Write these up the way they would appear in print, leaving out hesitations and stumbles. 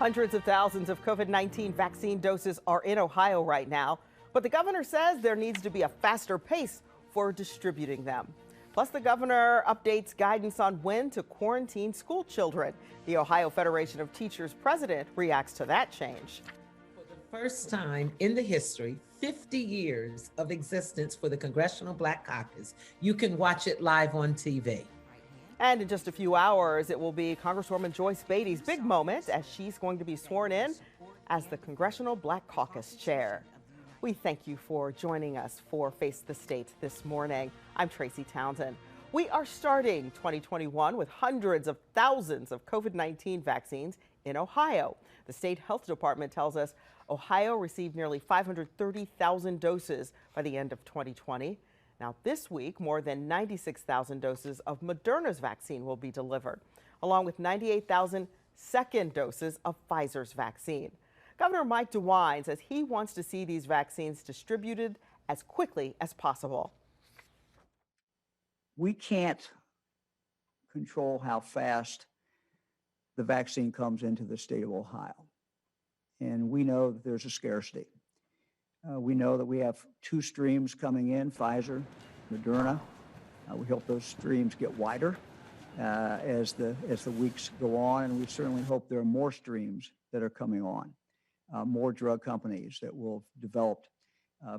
Hundreds of thousands of COVID-19 vaccine doses are in Ohio right now, but the governor says there needs to be a faster pace for distributing them. Plus, the governor updates guidance on when to quarantine school children. The Ohio Federation of Teachers president reacts to that change. For the first time in the history, 50 years of existence for the Congressional Black Caucus, you can watch it live on TV. And in just a few hours, it will be Congresswoman Joyce Beatty's big moment as she's going to be sworn in as the Congressional Black Caucus chair. We thank you for joining us for Face the State this morning. I'm Tracy Townsend. We are starting 2021 with hundreds of thousands of COVID-19 vaccines in Ohio. The state health department tells us Ohio received nearly 530,000 doses by the end of 2020. Now, this week, more than 96,000 doses of Moderna's vaccine will be delivered, along with 98,000 second doses of Pfizer's vaccine. Governor Mike Dewine says he wants to see these vaccines distributed as quickly as possible. We can't control how fast the vaccine comes into the state of Ohio. And we know that there's a scarcity. We know that we have two streams coming in, Pfizer, Moderna. We hope those streams get wider as the weeks go on, and we certainly hope there are more streams that are coming on, more drug companies that will develop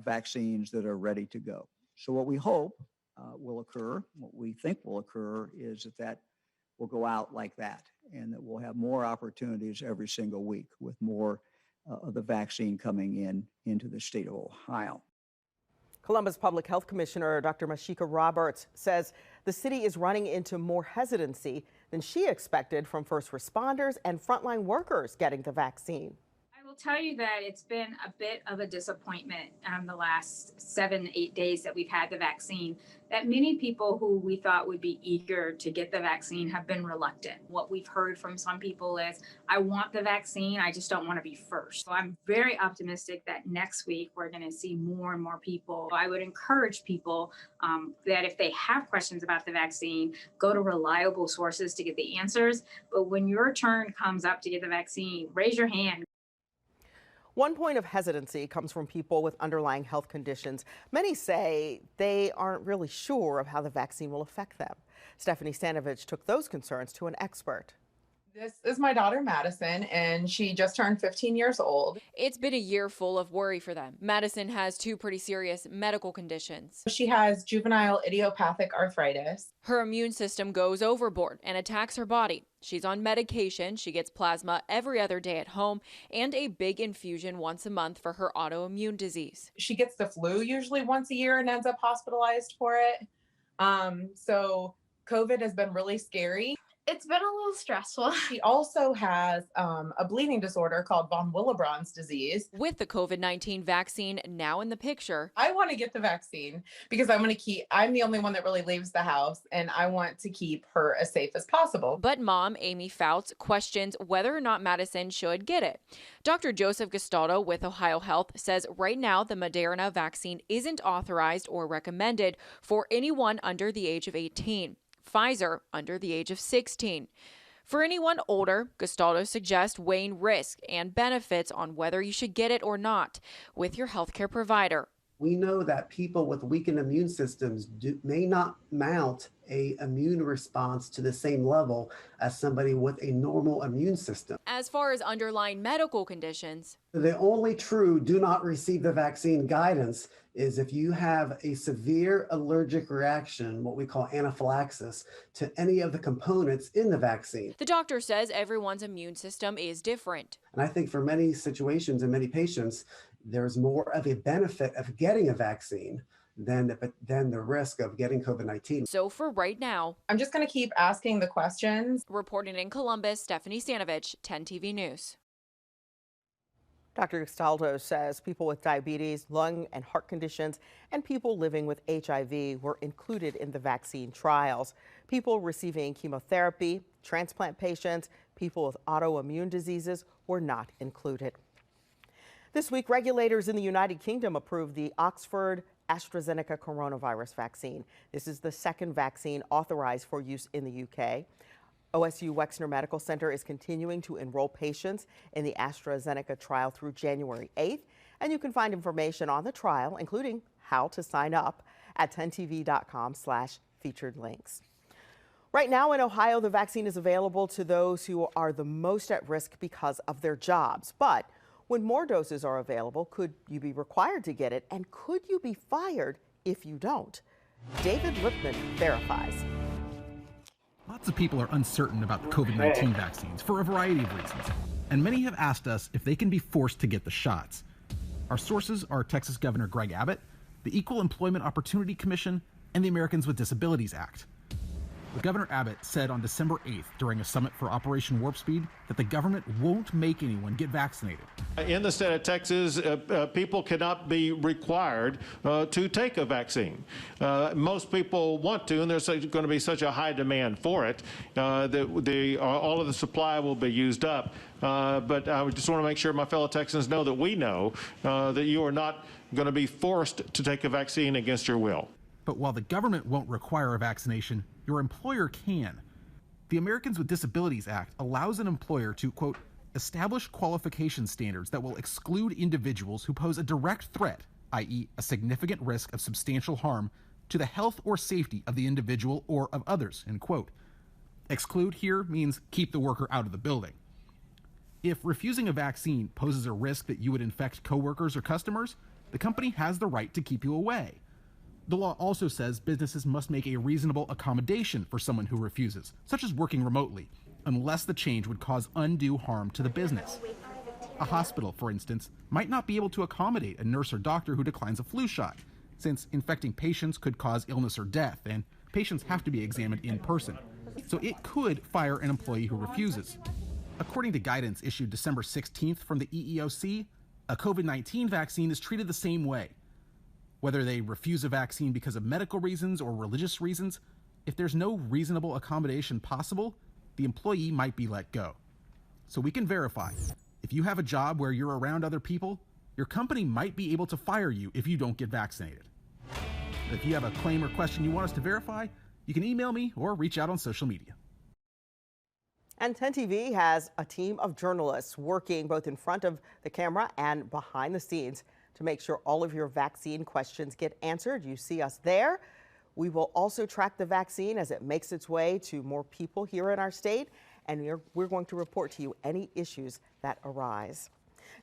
vaccines that are ready to go. So what we hope will occur, what we think will occur, is that will go out like that, and that we'll have more opportunities every single week with more of the vaccine coming into the state of Ohio. Columbus Public Health Commissioner Dr. Mashika Roberts says the city is running into more hesitancy than she expected from first responders and frontline workers getting the vaccine. I will tell you that it's been a bit of a disappointment the last 7-8 days that we've had the vaccine, that many people who we thought would be eager to get the vaccine have been reluctant. What we've heard from some people is, I want the vaccine, I just don't want to be first. So I'm very optimistic that next week we're going to see more and more people. I would encourage people that if they have questions about the vaccine, go to reliable sources to get the answers. But when your turn comes up to get the vaccine, raise your hand. One point of hesitancy comes from people with underlying health conditions. Many say they aren't really sure of how the vaccine will affect them. Stephanie Stanovich took those concerns to an expert. This is my daughter, Madison, and she just turned 15 years old. It's been a year full of worry for them. Madison has two pretty serious medical conditions. She has juvenile idiopathic arthritis. Her immune system goes overboard and attacks her body. She's on medication, she gets plasma every other day at home, and a big infusion once a month for her autoimmune disease. She gets the flu usually once a year and ends up hospitalized for it. So COVID has been really scary. It's been a little stressful. She also has a bleeding disorder called von Willebrand's disease. With the COVID-19 vaccine now in the picture, I want to get the vaccine because I'm the only one that really leaves the house, and I want to keep her as safe as possible. But mom, Amy Fouts, questions whether or not Madison should get it. Dr. Joseph Gastaldo with Ohio Health says right now the Moderna vaccine isn't authorized or recommended for anyone under the age of 18. Pfizer under the age of 16. For anyone older, Gastaldo suggests weighing risk and benefits on whether you should get it or not with your healthcare provider. We know that people with weakened immune systems may not mount an immune response to the same level as somebody with a normal immune system. As far as underlying medical conditions, the only true do not receive the vaccine guidance is if you have a severe allergic reaction, what we call anaphylaxis, to any of the components in the vaccine. The doctor says everyone's immune system is different. And I think for many situations and many patients, there's more of a benefit of getting a vaccine than the risk of getting COVID-19. So for right now, I'm just going to keep asking the questions. Reporting in Columbus, Stephanie Stanovich, 10 TV News. Dr. Gastaldo says people with diabetes, lung and heart conditions, and people living with HIV were included in the vaccine trials. People receiving chemotherapy, transplant patients, people with autoimmune diseases were not included. This week, regulators in the United Kingdom approved the Oxford AstraZeneca coronavirus vaccine. This is the second vaccine authorized for use in the UK. OSU Wexner Medical Center is continuing to enroll patients in the AstraZeneca trial through January 8th, and you can find information on the trial, including how to sign up, at 10tv.com/featured links. Right now in Ohio, the vaccine is available to those who are the most at risk because of their jobs. But when more doses are available, could you be required to get it? And could you be fired if you don't? David Lipman verifies. Lots of people are uncertain about the COVID-19 vaccines for a variety of reasons, and many have asked us if they can be forced to get the shots. Our sources are Texas Governor Greg Abbott, the Equal Employment Opportunity Commission, and the Americans with Disabilities Act. But Governor Abbott said on December 8th during a summit for Operation Warp Speed that the government won't make anyone get vaccinated. In the state of Texas, people cannot be required to take a vaccine. Most people want to, and there's going to be such a high demand for it that all of the supply will be used up. But I just want to make sure my fellow Texans know that we know that you are not going to be forced to take a vaccine against your will. But while the government won't require a vaccination, your employer can. The Americans with Disabilities Act allows an employer to, quote, establish qualification standards that will exclude individuals who pose a direct threat, i.e. a significant risk of substantial harm, to the health or safety of the individual or of others, end quote. Exclude here means keep the worker out of the building. If refusing a vaccine poses a risk that you would infect coworkers or customers, the company has the right to keep you away. The law also says businesses must make a reasonable accommodation for someone who refuses, such as working remotely, unless the change would cause undue harm to the business. A hospital, for instance, might not be able to accommodate a nurse or doctor who declines a flu shot, since infecting patients could cause illness or death, and patients have to be examined in person. So it could fire an employee who refuses. According to guidance issued December 16th from the EEOC, a COVID-19 vaccine is treated the same way. Whether they refuse a vaccine because of medical reasons or religious reasons, if there's no reasonable accommodation possible, the employee might be let go. So we can verify, if you have a job where you're around other people, your company might be able to fire you if you don't get vaccinated. If you have a claim or question you want us to verify, you can email me or reach out on social media. And 10 TV has a team of journalists working both in front of the camera and behind the scenes to make sure all of your vaccine questions get answered. You see us there. We will also track the vaccine as it makes its way to more people here in our state, and we're going to report to you any issues that arise.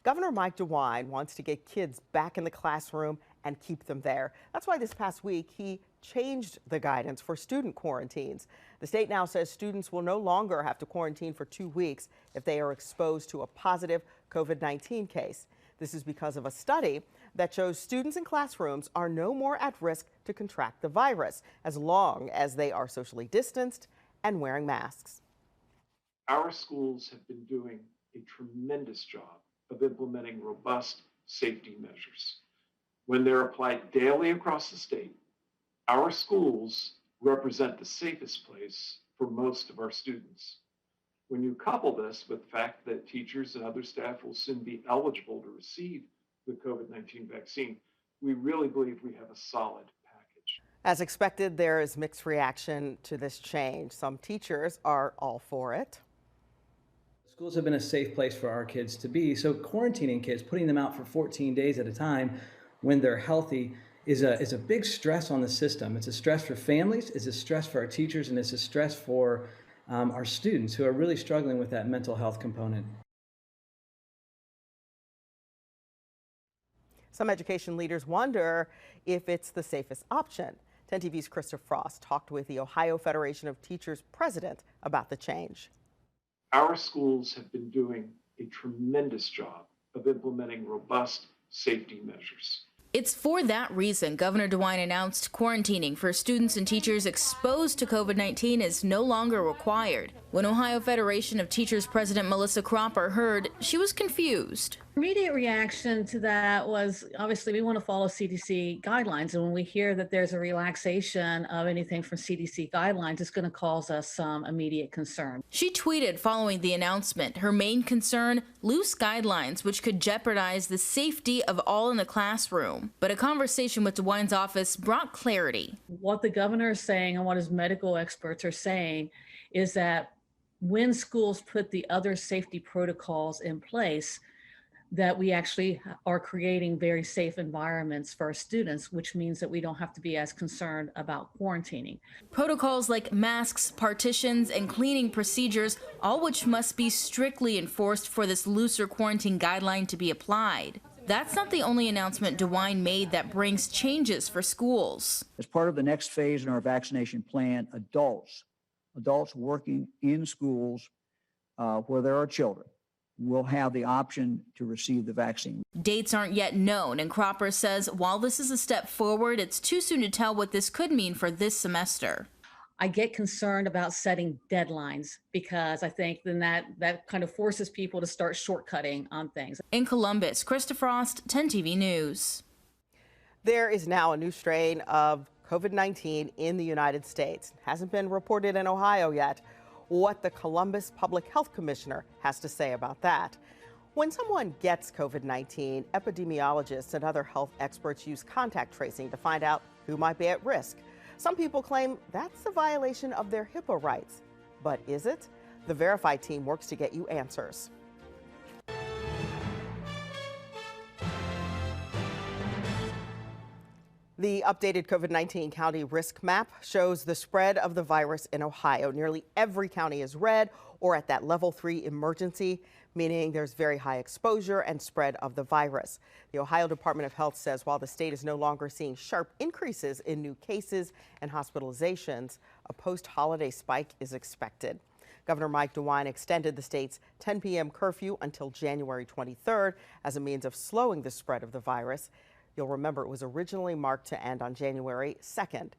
Governor Mike Dewine wants to get kids back in the classroom and keep them there. That's why this past week he changed the guidance for student quarantines. The state now says students will no longer have to quarantine for 2 weeks if they are exposed to a positive COVID-19 case. This is because of a study that shows students in classrooms are no more at risk to contract the virus as long as they are socially distanced and wearing masks. Our schools have been doing a tremendous job of implementing robust safety measures. When they're applied daily across the state, our schools represent the safest place for most of our students. When you couple this with the fact that teachers and other staff will soon be eligible to receive the COVID-19 vaccine, we really believe we have a solid package. As expected, there is mixed reaction to this change. Some teachers are all for it. Schools have been a safe place for our kids to be, so quarantining kids, putting them out for 14 days at a time when they're healthy is a big stress on the system. It's a stress for families, it's a stress for our teachers, and it's a stress for our students who are really struggling with that mental health component. Some education leaders wonder if it's the safest option. 10 TV's Krista Frost talked with the Ohio Federation of Teachers president about the change. Our schools have been doing a tremendous job of implementing robust safety measures. It's for that reason Governor DeWine announced quarantining for students and teachers exposed to COVID-19 is no longer required. When Ohio Federation of Teachers President Melissa Cropper heard, she was confused. Immediate reaction to that was, obviously, we want to follow CDC guidelines. And when we hear that there's a relaxation of anything from CDC guidelines, it's going to cause us some immediate concern. She tweeted following the announcement, her main concern, loose guidelines, which could jeopardize the safety of all in the classroom. But a conversation with DeWine's office brought clarity. What the governor is saying and what his medical experts are saying is that when schools put the other safety protocols in place, that we actually are creating very safe environments for our students, which means that we don't have to be as concerned about quarantining. Protocols like masks, partitions, and cleaning procedures, all which must be strictly enforced for this looser quarantine guideline to be applied. That's not the only announcement DeWine made that brings changes for schools. As part of the next phase in our vaccination plan, adults working in schools where there are children will have the option to receive the vaccine. Dates aren't yet known, and Cropper says while this is a step forward, it's too soon to tell what this could mean for this semester. I get concerned about setting deadlines because I think then that kind of forces people to start shortcutting on things. In Columbus, Krista Frost, 10 TV News. There is now a new strain of COVID-19 in the United States. It hasn't been reported in Ohio yet. What the Columbus Public Health Commissioner has to say about that. When someone gets COVID-19, epidemiologists and other health experts use contact tracing to find out who might be at risk. Some people claim that's a violation of their HIPAA rights. But is it? The Verify team works to get you answers. The updated COVID-19 county risk map shows the spread of the virus in Ohio. Nearly every county is red or at that level 3 emergency, meaning there's very high exposure and spread of the virus. The Ohio Department of Health says while the state is no longer seeing sharp increases in new cases and hospitalizations, a post-holiday spike is expected. Governor Mike Dewine extended the state's 10 p.m. curfew until January 23rd as a means of slowing the spread of the virus. You'll remember it was originally marked to end on January 2nd.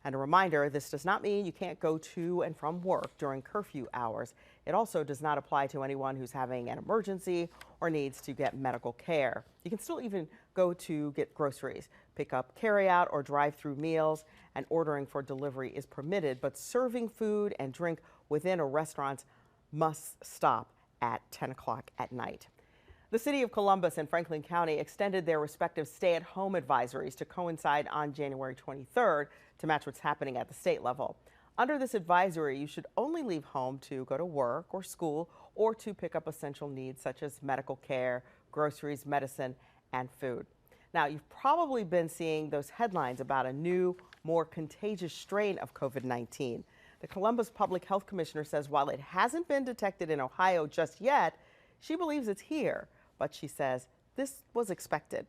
And a reminder, this does not mean you can't go to and from work during curfew hours. It also does not apply to anyone who's having an emergency or needs to get medical care. You can still even go to get groceries, pick up carryout or drive-through meals, and ordering for delivery is permitted, but serving food and drink within a restaurant must stop at 10 o'clock at night. The city of Columbus and Franklin County extended their respective stay-at-home advisories to coincide on January 23rd to match what's happening at the state level. Under this advisory, you should only leave home to go to work or school or to pick up essential needs such as medical care, groceries, medicine, and food. Now, you've probably been seeing those headlines about a new, more contagious strain of COVID-19. The Columbus Public Health Commissioner says while it hasn't been detected in Ohio just yet, she believes it's here. But she says this was expected.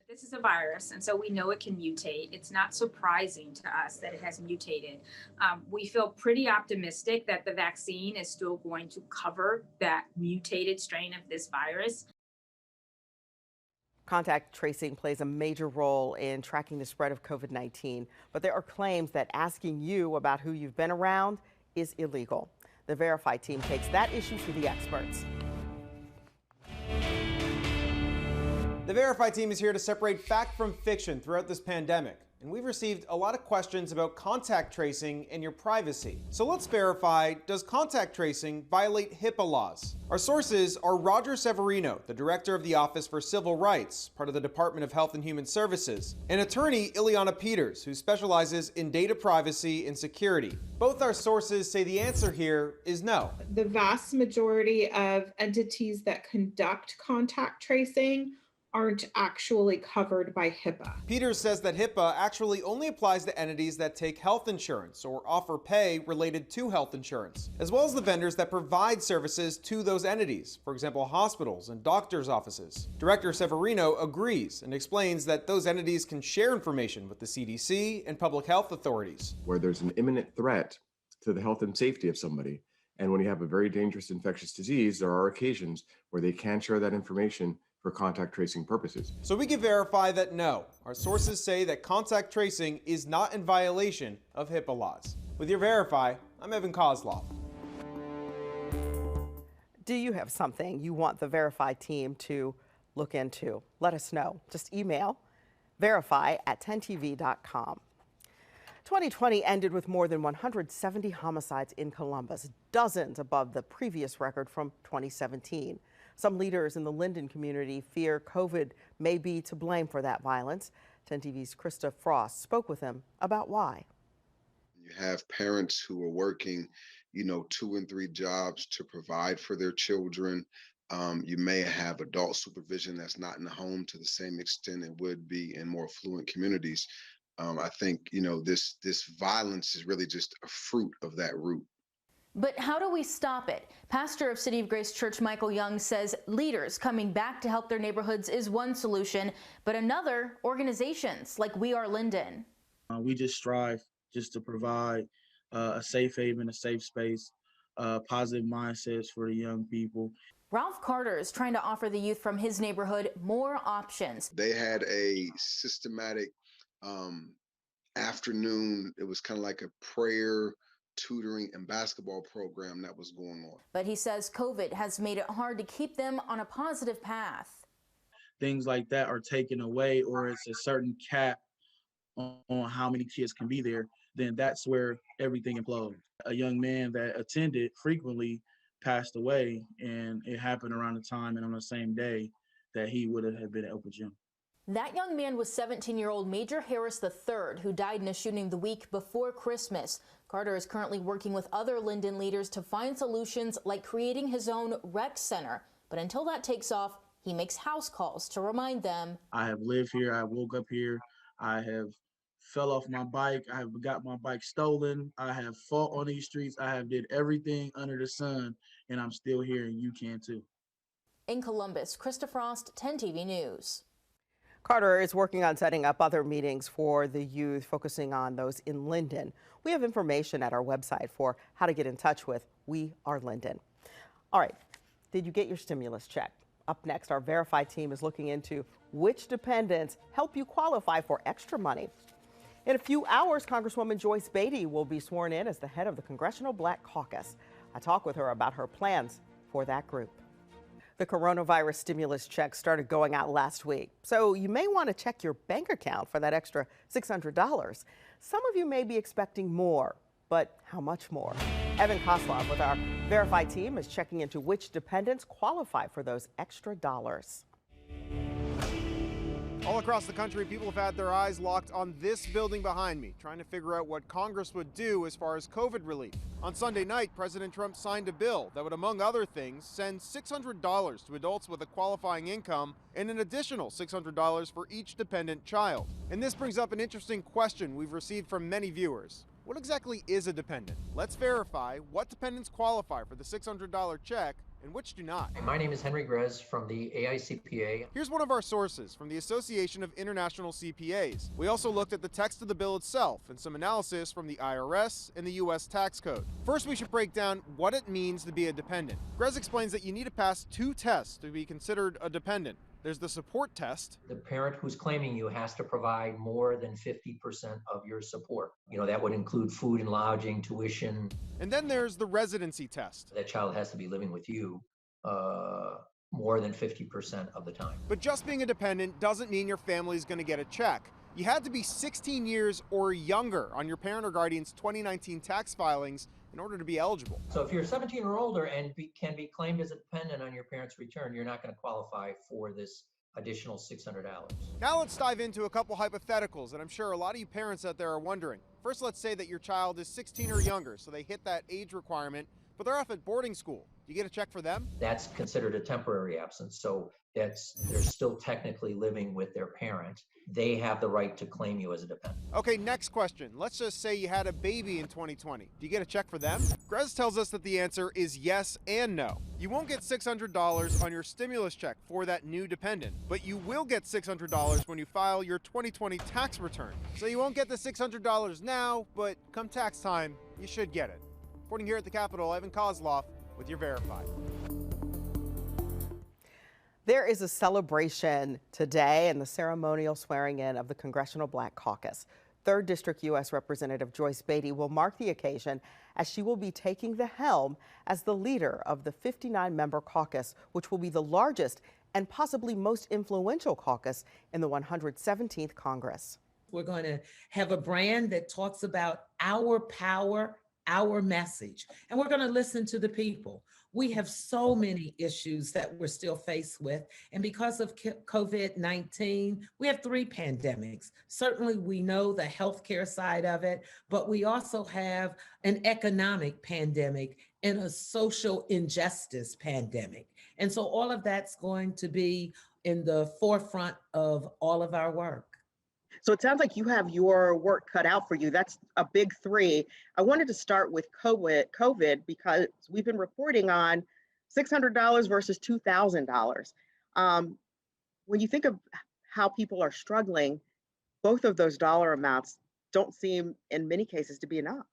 This is a virus, and so we know it can mutate. It's not surprising to us that it has mutated. We feel pretty optimistic that the vaccine is still going to cover that mutated strain of this virus. Contact tracing plays a major role in tracking the spread of COVID-19, but there are claims that asking you about who you've been around is illegal. The Verify team takes that issue to the experts. The Verify team is here to separate fact from fiction throughout this pandemic, and we've received a lot of questions about contact tracing and your privacy. So let's verify, does contact tracing violate HIPAA laws? Our sources are Roger Severino, the director of the Office for Civil Rights, part of the Department of Health and Human Services, and attorney Ileana Peters, who specializes in data privacy and security. Both our sources say the answer here is no. The vast majority of entities that conduct contact tracing aren't actually covered by HIPAA. Peters says that HIPAA actually only applies to entities that take health insurance or offer pay related to health insurance, as well as the vendors that provide services to those entities, for example, hospitals and doctors' offices. Director Severino agrees and explains that those entities can share information with the CDC and public health authorities. Where there's an imminent threat to the health and safety of somebody, and when you have a very dangerous infectious disease, there are occasions where they can share that information for contact tracing purposes. So we can verify that no, our sources say that contact tracing is not in violation of HIPAA laws. With your Verify, I'm Evan Kozloff. Do you have something you want the Verify team to look into? Let us know. Just email verify@10tv.com. 2020 ended with more than 170 homicides in Columbus, dozens above the previous record from 2017. Some leaders in the Linden community fear COVID may be to blame for that violence. 10 TV's Krista Frost spoke with him about why. You have parents who are working 2 and 3 jobs to provide for their children. You may have adult supervision that's not in the home to the same extent it would be in more affluent communities. I think, this violence is really just a fruit of that root. But how do we stop it? Pastor of City of Grace Church Michael Young says leaders coming back to help their neighborhoods is one solution, but another, organizations like We Are Linden. We just strive just to provide a safe haven, a safe space, positive mindsets for the young people. Ralph Carter is trying to offer the youth from his neighborhood more options. They had a systematic afternoon. It was kind of like a prayer, tutoring, and basketball program that was going on. But he says COVID has made it hard to keep them on a positive path. Things like that are taken away, or it's a certain cap on how many kids can be there, then that's where everything implodes. A young man that attended frequently passed away, and it happened around the time and on the same day that he would have been at open gym. That young man was 17-year-old Major Harris III, who died in a shooting the week before Christmas. Carter is currently working with other Linden leaders to find solutions like creating his own rec center. But until that takes off, he makes house calls to remind them. I have lived here. I woke up here. I have fell off my bike. I have got my bike stolen. I have fought on these streets. I have did everything under the sun, and I'm still here, and you can too. In Columbus, Krista Frost, 10 TV News. Carter is working on setting up other meetings for the youth, focusing on those in Linden. We have information at our website for how to get in touch with We Are Linden. All right, did you get your stimulus check? Up next, our Verify team is looking into which dependents help you qualify for extra money. In a few hours, Congresswoman Joyce Beatty will be sworn in as the head of the Congressional Black Caucus. I talk with her about her plans for that group. The coronavirus stimulus check started going out last week, so you may want to check your bank account for that extra $600. Some of you may be expecting more, but how much more? Evan Koslov with our Verify team is checking into which dependents qualify for those extra dollars. All across the country, people have had their eyes locked on this building behind me, trying to figure out what Congress would do as far as COVID relief. On Sunday night, President Trump signed a bill that would, among other things, send $600 to adults with a qualifying income and an additional $600 for each dependent child. And this brings up an interesting question we've received from many viewers. What exactly is a dependent? Let's verify what dependents qualify for the $600 check and which do not. My name is Henry Grez from the AICPA. Here's one of our sources from the Association of International CPAs. We also looked at the text of the bill itself and some analysis from the IRS and the U.S. tax code. First, we should break down what it means to be a dependent. Grez explains that you need to pass 2 tests to be considered a dependent. There's the support test. The parent who's claiming you has to provide more than 50% of your support. That would include food and lodging, tuition. And then there's the residency test. That child has to be living with you more than 50% of the time. But just being a dependent doesn't mean your family's going to get a check. You had to be 16 years or younger on your parent or guardian's 2019 tax filings in order to be eligible. So if you're 17 or older and can be claimed as a dependent on your parent's return, you're not going to qualify for this additional $600. Now let's dive into a couple hypotheticals that I'm sure a lot of you parents out there are wondering. First, let's say that your child is 16 or younger, so they hit that age requirement, but they're off at boarding school. Do you get a check for them? That's considered a temporary absence, so they're still technically living with their parent. They have the right to claim you as a dependent. Okay, next question. Let's just say you had a baby in 2020. Do you get a check for them? Grez tells us that the answer is yes and no. You won't get $600 on your stimulus check for that new dependent, but you will get $600 when you file your 2020 tax return. So you won't get the $600 now, but come tax time, you should get it. Reporting here at the Capitol, Evan Kozloff with your Verify. There is a celebration today in the ceremonial swearing in of the Congressional Black Caucus. 3rd District U.S. Representative Joyce Beatty will mark the occasion as she will be taking the helm as the leader of the 59-member caucus, which will be the largest and possibly most influential caucus in the 117th Congress. We're going to have a brand that talks about our power, our message, and we're going to listen to the people. We have so many issues that we're still faced with. And because of COVID-19, we have 3 pandemics. Certainly, we know the healthcare side of it, but we also have an economic pandemic and a social injustice pandemic. And so all of that's going to be in the forefront of all of our work. So it sounds like you have your work cut out for you. That's a big 3. I wanted to start with COVID because we've been reporting on $600 versus $2,000. When you think of how people are struggling, both of those dollar amounts don't seem, in many cases, to be enough.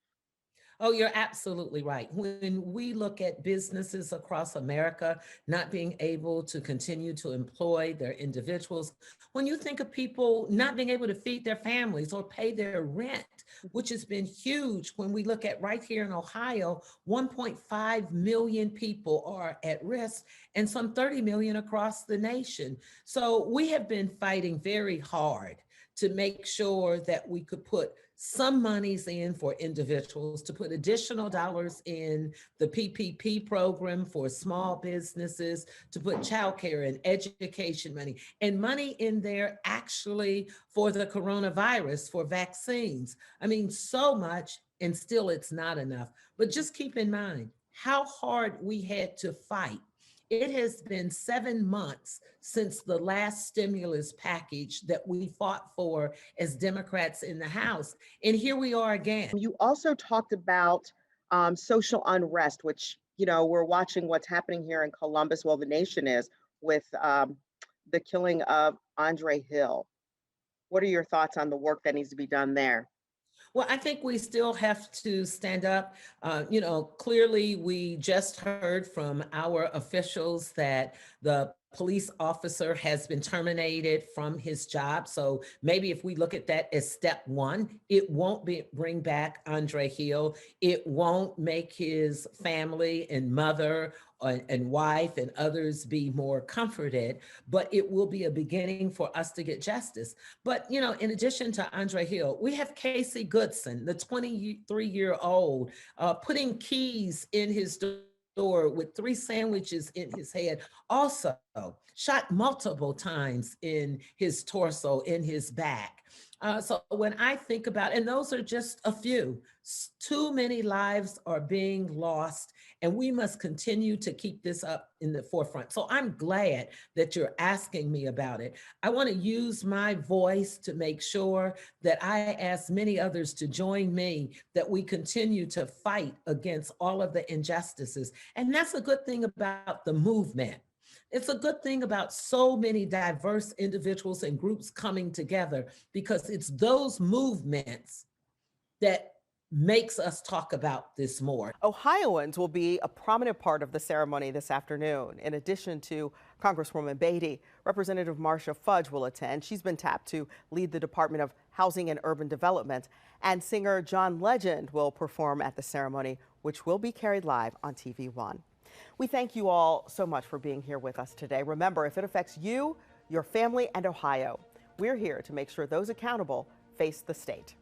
Oh, you're absolutely right. When we look at businesses across America not being able to continue to employ their individuals, when you think of people not being able to feed their families or pay their rent, which has been huge, when we look at right here in Ohio, 1.5 million people are at risk and some 30 million across the nation. So we have been fighting very hard to make sure that we could put some monies in for individuals, to put additional dollars in the PPP program for small businesses, to put childcare and education money, and money in there actually for the coronavirus, for vaccines. I mean, so much, and still it's not enough. But just keep in mind how hard we had to fight. It has been 7 months since the last stimulus package that we fought for as Democrats in the House. And here we are again. You also talked about social unrest, which, we're watching what's happening here in Columbus. Well, the nation is, with the killing of Andre Hill. What are your thoughts on the work that needs to be done there? Well, I think we still have to stand up. Clearly, we just heard from our officials that the police officer has been terminated from his job. So maybe if we look at that as step 1, it won't bring back Andre Hill. It won't make his family and mother and wife and others be more comforted, but it will be a beginning for us to get justice. But, in addition to Andre Hill, we have Casey Goodson, the 23-year-old, putting keys in his door with 3 sandwiches in his head, also shot multiple times in his torso, in his back. So when I think about, and those are just a few, too many lives are being lost, and we must continue to keep this up in the forefront. So I'm glad that you're asking me about it. I want to use my voice to make sure that I ask many others to join me, that we continue to fight against all of the injustices. And that's a good thing about the movement. It's a good thing about so many diverse individuals and groups coming together, because it's those movements that makes us talk about this more. Ohioans will be a prominent part of the ceremony this afternoon. In addition to Congresswoman Beatty, Representative Marcia Fudge will attend. She's been tapped to lead the Department of Housing and Urban Development. And singer John Legend will perform at the ceremony, which will be carried live on TV1. We thank you all so much for being here with us today. Remember, if it affects you, your family, and Ohio, we're here to make sure those accountable face the state.